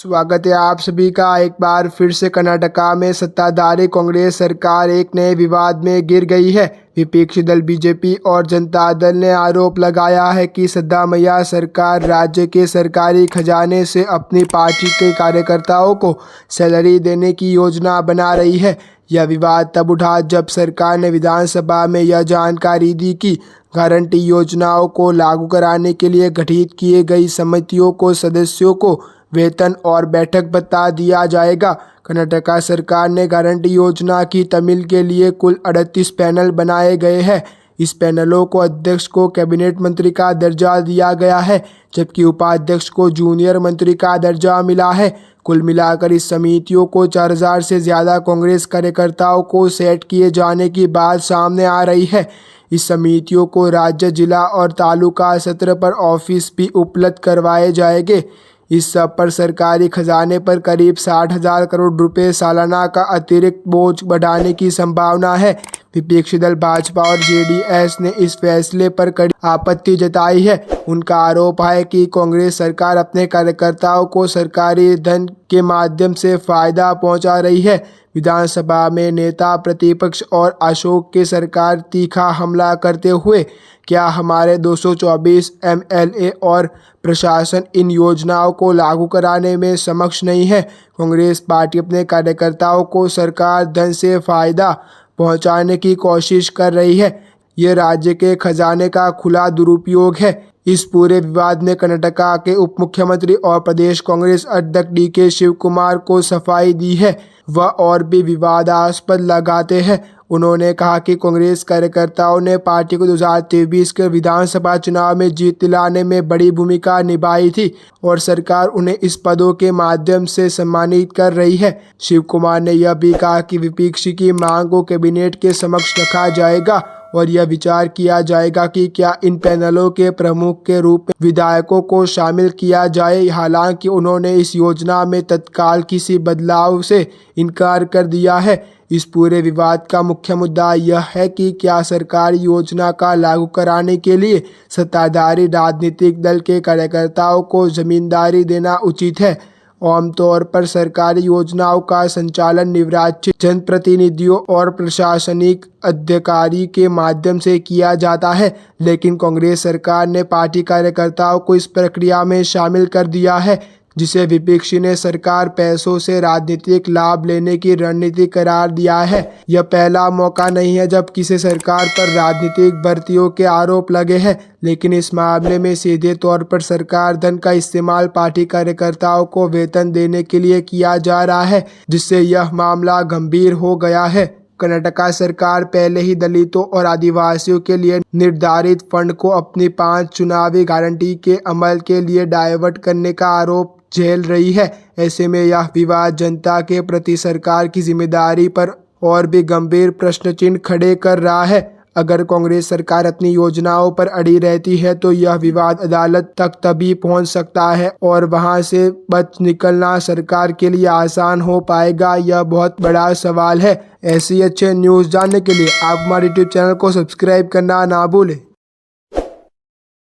स्वागत है आप सभी का एक बार फिर से। कर्नाटका में सत्ताधारी कांग्रेस सरकार एक नए विवाद में घिर गई है। विपक्षी दल बीजेपी और जनता दल ने आरोप लगाया है कि सिद्धरामैया सरकार राज्य के सरकारी खजाने से अपनी पार्टी के कार्यकर्ताओं को सैलरी देने की योजना बना रही है। यह विवाद तब उठा जब सरकार ने विधानसभा में यह जानकारी दी कि गारंटी योजनाओं को लागू कराने के लिए गठित किए गई समितियों को सदस्यों को वेतन और बैठक भत्ता दिया जाएगा। कर्नाटका सरकार ने गारंटी योजना की तामील के लिए कुल 38 पैनल बनाए गए हैं। इस पैनलों को अध्यक्ष को कैबिनेट मंत्री का दर्जा दिया गया है, जबकि उपाध्यक्ष को जूनियर मंत्री का दर्जा मिला है। कुल मिलाकर इस समितियों को 4000 से ज़्यादा कांग्रेस कार्यकर्ताओं को सेट किए जाने की बात सामने आ रही है। इस समितियों को राज्य, जिला और तालुका सत्र पर ऑफिस भी उपलब्ध करवाए जाएंगे। इस सब पर सरकारी खजाने पर करीब 60,000 करोड़ रुपए सालाना का अतिरिक्त बोझ बढ़ाने की संभावना है। विपक्षी दल भाजपा और जेडीएस ने इस फैसले पर कड़ी आपत्ति जताई है। उनका आरोप है कि कांग्रेस सरकार अपने कार्यकर्ताओं को सरकारी धन के माध्यम से फायदा पहुंचा रही है। विधानसभा में नेता प्रतिपक्ष और अशोक के सरकार तीखा हमला करते हुए, क्या हमारे 224 एमएलए और प्रशासन इन योजनाओं को लागू कराने में सक्षम नहीं है? कांग्रेस पार्टी अपने कार्यकर्ताओं को सरकार धन से फायदा पहुंचाने की कोशिश कर रही है। ये राज्य के खजाने का खुला दुरुपयोग है। इस पूरे विवाद में कर्नाटका के उप मुख्यमंत्री और प्रदेश कांग्रेस अध्यक्ष डीके शिव कुमार को सफाई दी है। वह और भी विवादास्पद लगाते हैं। उन्होंने कहा कि कांग्रेस कार्यकर्ताओं ने पार्टी को 2023 के विधानसभा चुनाव में जीत दिलाने में बड़ी भूमिका निभाई थी और सरकार उन्हें इस पदों के माध्यम से सम्मानित कर रही है। शिव कुमार ने यह भी कहा कि विपक्षी की मांग को कैबिनेट के समक्ष रखा जाएगा और यह विचार किया जाएगा कि क्या इन पैनलों के प्रमुख के रूप में विधायकों को शामिल किया जाए। हालांकि उन्होंने इस योजना में तत्काल किसी बदलाव से इनकार कर दिया है। इस पूरे विवाद का मुख्य मुद्दा यह है कि क्या सरकारी योजना का लागू कराने के लिए सत्ताधारी राजनीतिक दल के कार्यकर्ताओं को जमींदारी देना उचित है। आमतौर पर सरकारी योजनाओं का संचालन निर्वाचित जनप्रतिनिधियों और प्रशासनिक अधिकारी के माध्यम से किया जाता है, लेकिन कांग्रेस सरकार ने पार्टी कार्यकर्ताओं को इस प्रक्रिया में शामिल कर दिया है, जिसे विपक्षी ने सरकार पैसों से राजनीतिक लाभ लेने की रणनीति करार दिया है। यह पहला मौका नहीं है जब किसी सरकार पर राजनीतिक भर्तियों के आरोप लगे हैं, लेकिन इस मामले में सीधे तौर पर सरकार धन का इस्तेमाल पार्टी कार्यकर्ताओं को वेतन देने के लिए किया जा रहा है, जिससे यह मामला गंभीर हो गया है। कर्नाटका सरकार पहले ही दलितों और आदिवासियों के लिए निर्धारित फंड को अपनी 5 चुनावी गारंटी के अमल के लिए डायवर्ट करने का आरोप झेल रही है। ऐसे में यह विवाद जनता के प्रति सरकार की जिम्मेदारी पर और भी गंभीर प्रश्न चिन्ह खड़े कर रहा है। अगर कांग्रेस सरकार अपनी योजनाओं पर अड़ी रहती है तो यह विवाद अदालत तक तभी पहुंच सकता है और वहां से बच निकलना सरकार के लिए आसान हो पाएगा। यह बहुत बड़ा सवाल है। ऐसी अच्छे न्यूज़ जानने के लिए आप हमारे यूट्यूब चैनल को सब्सक्राइब करना ना भूलें।